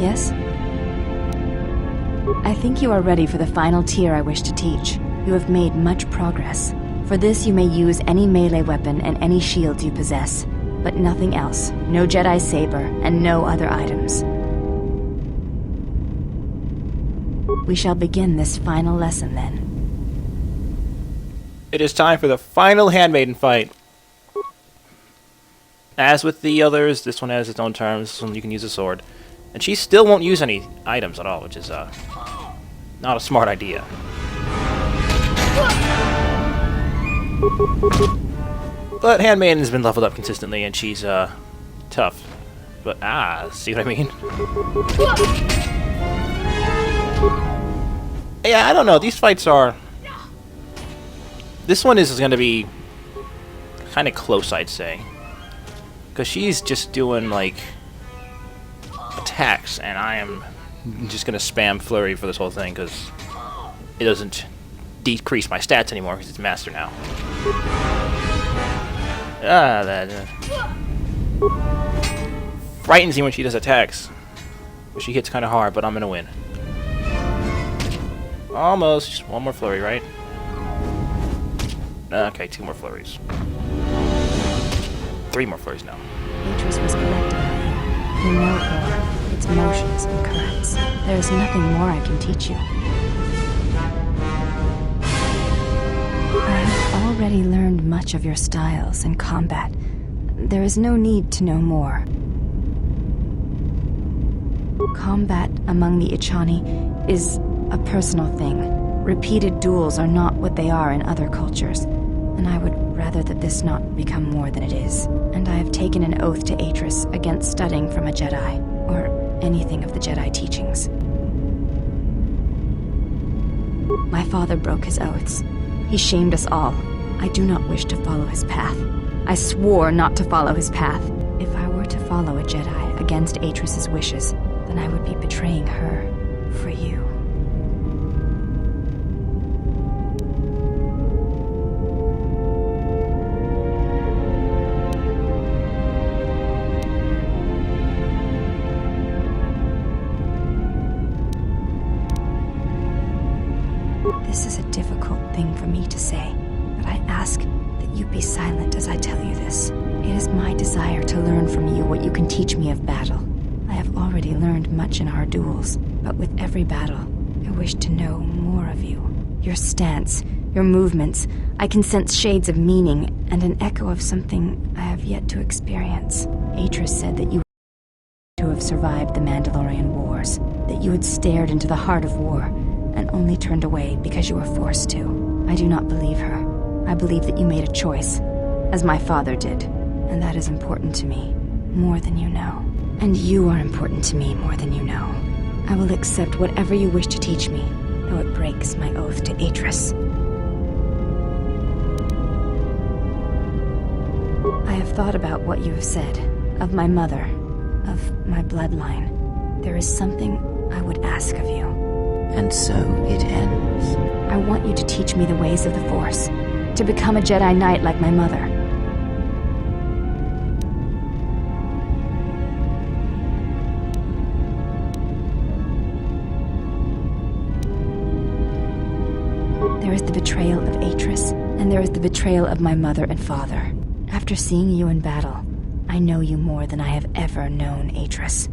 Yes? I think you are ready for the final tier I wish to teach. You have made much progress. For this you may use any melee weapon and any shields you possess, but nothing else. No Jedi saber, and no other items. We shall begin this final lesson then. It is time for the final handmaiden fight. As with the others, this one has its own terms. This one you can use a sword. And she still won't use any items at all, which is not a smart idea. But Handmaiden has been leveled up consistently, and she's tough. But see what I mean? Yeah, I don't know. These fights are... This one is going to be kind of close, I'd say. Because she's just doing, like, attacks, and I am just going to spam Flurry for this whole thing, because it doesn't decrease my stats anymore, because it's Master now. That frightens me when she does attacks. She hits kind of hard, but I'm going to win. Almost. Just one more Flurry, right? Okay, 2 more Flurries. 3 more Flurries now. Beatrice was correct about you. You know her, its motions and currents. There is nothing more I can teach you. I have already learned much of your styles and combat. There is no need to know more. Combat among the Ichani is a personal thing. Repeated duels are not what they are in other cultures, and I would rather that this not become more than it is. And I have taken an oath to Atris against studying from a Jedi, or anything of the Jedi teachings. My father broke his oaths. He shamed us all. I do not wish to follow his path. I swore not to follow his path. If I were to follow a Jedi against Atris's wishes, then I would be betraying her for you. This is a difficult thing for me to say, but I ask that you be silent as I tell you this. It is my desire to learn from you what you can teach me of battle. I have already learned much in our duels, but with every battle, I wish to know more of you. Your stance, your movements, I can sense shades of meaning and an echo of something I have yet to experience. Atris said that you to have survived the Mandalorian Wars, that you had stared into the heart of war, and only turned away because you were forced to. I do not believe her. I believe that you made a choice, as my father did, and that is important to me, more than you know. And you are important to me more than you know. I will accept whatever you wish to teach me, though it breaks my oath to Atris. I have thought about what you have said, of my mother, of my bloodline. There is something I would ask of you. And so it ends. I want you to teach me the ways of the Force, to become a Jedi Knight like my mother. There is the betrayal of Atris, and there is the betrayal of my mother and father. After seeing you in battle, I know you more than I have ever known Atris.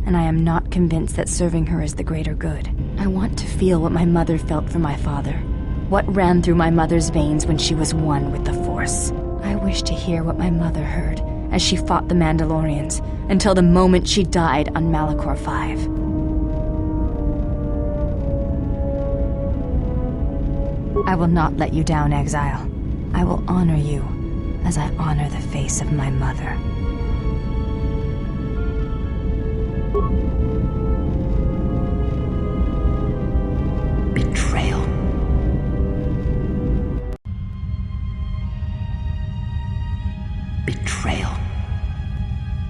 And I am not convinced that serving her is the greater good. I want to feel what my mother felt for my father, what ran through my mother's veins when she was one with the Force. I wish to hear what my mother heard as she fought the Mandalorians until the moment she died on Malachor 5. I will not let you down, Exile. I will honor you as I honor the face of my mother. Betrayal. Betrayal.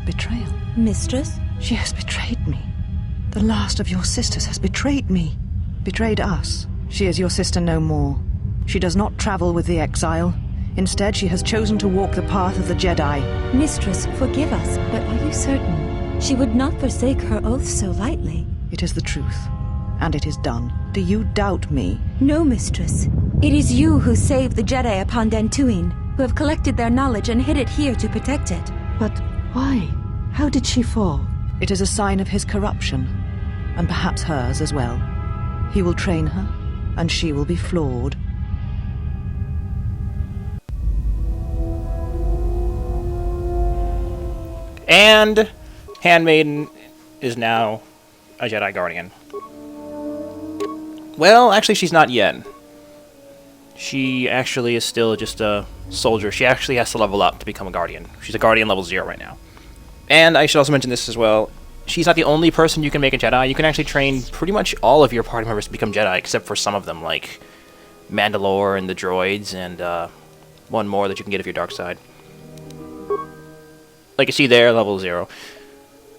Betrayal? Mistress? She has betrayed me. The last of your sisters has betrayed me. Betrayed us. She is your sister no more. She does not travel with the exile. Instead, she has chosen to walk the path of the Jedi. Mistress, forgive us, but are you certain? She would not forsake her oath so lightly. It is the truth, and it is done. Do you doubt me? No, mistress. It is you who saved the Jedi upon Dantooine, who have collected their knowledge and hid it here to protect it. But why? How did she fall? It is a sign of his corruption, and perhaps hers as well. He will train her, and she will be flawed. And Handmaiden is now a Jedi Guardian. Well, actually she's not yet. She actually is still just a soldier. She actually has to level up to become a Guardian. She's a Guardian level 0 right now. And I should also mention this as well. She's not the only person you can make a Jedi. You can actually train pretty much all of your party members to become Jedi, except for some of them, like Mandalore and the droids, and one more that you can get if you're dark side. Like you see there, level 0.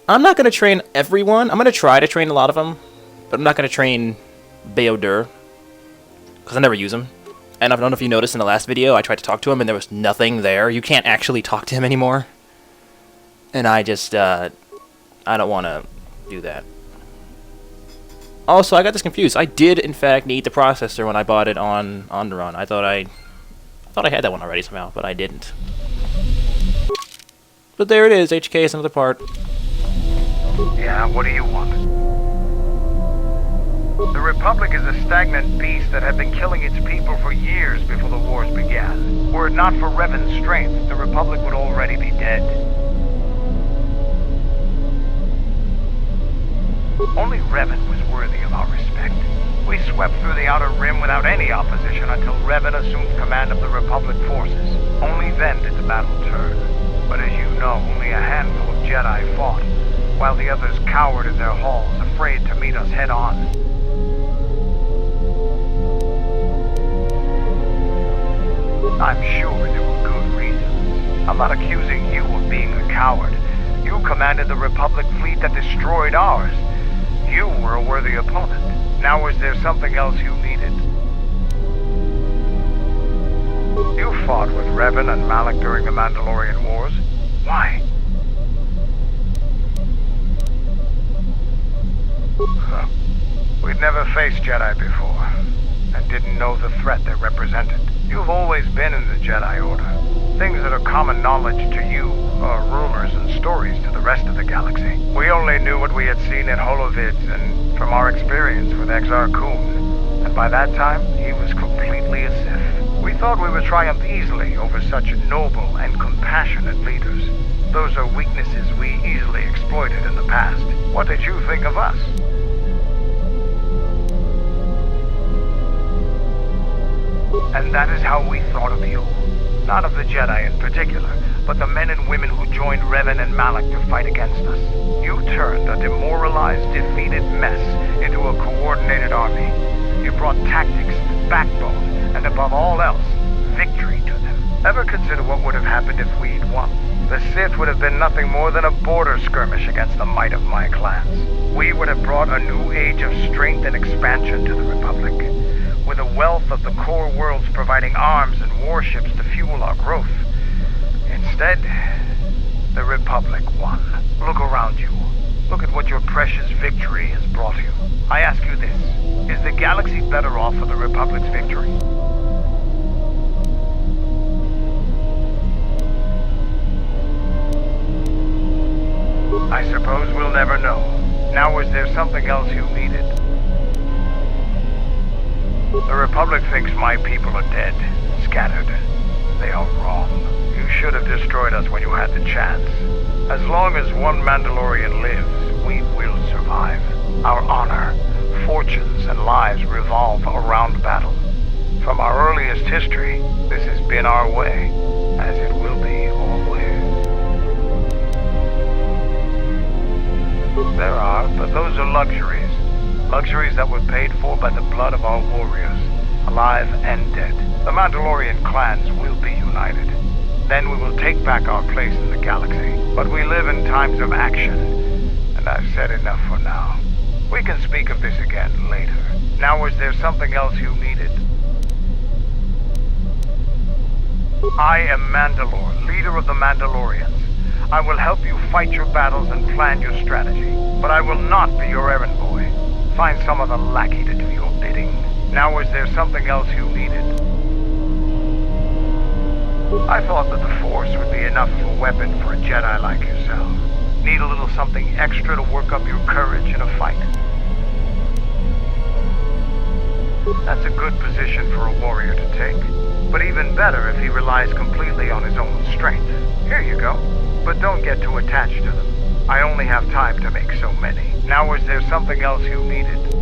I'm not going to train everyone. I'm going to try to train a lot of them, but I'm not going to train Beodur, because I never use him. And I don't know if you noticed in the last video, I tried to talk to him and there was nothing there. You can't actually talk to him anymore. And I just, I don't want to do that. Also, I got this confused. I did, in fact, need the processor when I bought it on Onderon. I thought I had that one already somehow, but I didn't. But there it is. HK is another part. Yeah, what do you want? The Republic is a stagnant beast that had been killing its people for years before the wars began. Were it not for Revan's strength, the Republic would already be dead. Only Revan was worthy of our respect. We swept through the Outer Rim without any opposition until Revan assumed command of the Republic forces. Only then did the battle turn. But as you know, only a handful of Jedi fought, while the others cowered in their halls, afraid to meet us head-on. I'm sure there were good reasons. I'm not accusing you of being a coward. You commanded the Republic fleet that destroyed ours. You were a worthy opponent. Now is there something else you needed? You fought with Revan and Malak during the Mandalorian Wars. Why? We'd never faced Jedi before, and didn't know the threat they represented. You've always been in the Jedi Order. Things that are common knowledge to you are rumors and stories to the rest of the galaxy. We only knew what we had seen in holovids and from our experience with Exar Kun. And by that time, he was completely a Sith. We thought we would triumph easily over such noble and compassionate leaders. Those are weaknesses we easily exploited in the past. What did you think of us? And that is how we thought of you. Not of the Jedi in particular, but the men and women who joined Revan and Malak to fight against us. You turned a demoralized, defeated mess into a coordinated army. You brought tactics, backbone, and above all else, victory to them. Ever consider what would have happened if we'd won? The Sith would have been nothing more than a border skirmish against the might of my clans. We would have brought a new age of strength and expansion to the Republic, with the wealth of the core worlds providing arms and warships to fuel our growth. Instead, the Republic won. Look around you. Look at what your precious victory has brought you. I ask you this, is the galaxy better off for the Republic's victory? I suppose we'll never know. Now, is there something else you needed? The Republic thinks my people are dead, scattered. They are wrong. You should have destroyed us when you had the chance. As long as one Mandalorian lives, we will survive. Our honor, fortunes, and lives revolve around battle. From our earliest history, this has been our way, as it will be always. There are, but those are luxuries. Luxuries that were paid for by the blood of our warriors, alive and dead. The Mandalorian clans will be united. Then we will take back our place in the galaxy. But we live in times of action, and I've said enough for now. We can speak of this again later. Now, is there something else you needed? I am Mandalore, leader of the Mandalorians. I will help you fight your battles and plan your strategy. But I will not be your errand boy. Find some other lackey to do your bidding. Now, is there something else you needed? I thought that the Force would be enough of a weapon for a Jedi like yourself. Need a little something extra to work up your courage in a fight. That's a good position for a warrior to take. But even better if he relies completely on his own strength. Here you go. But don't get too attached to them. I only have time to make so many. Now, is there something else you needed?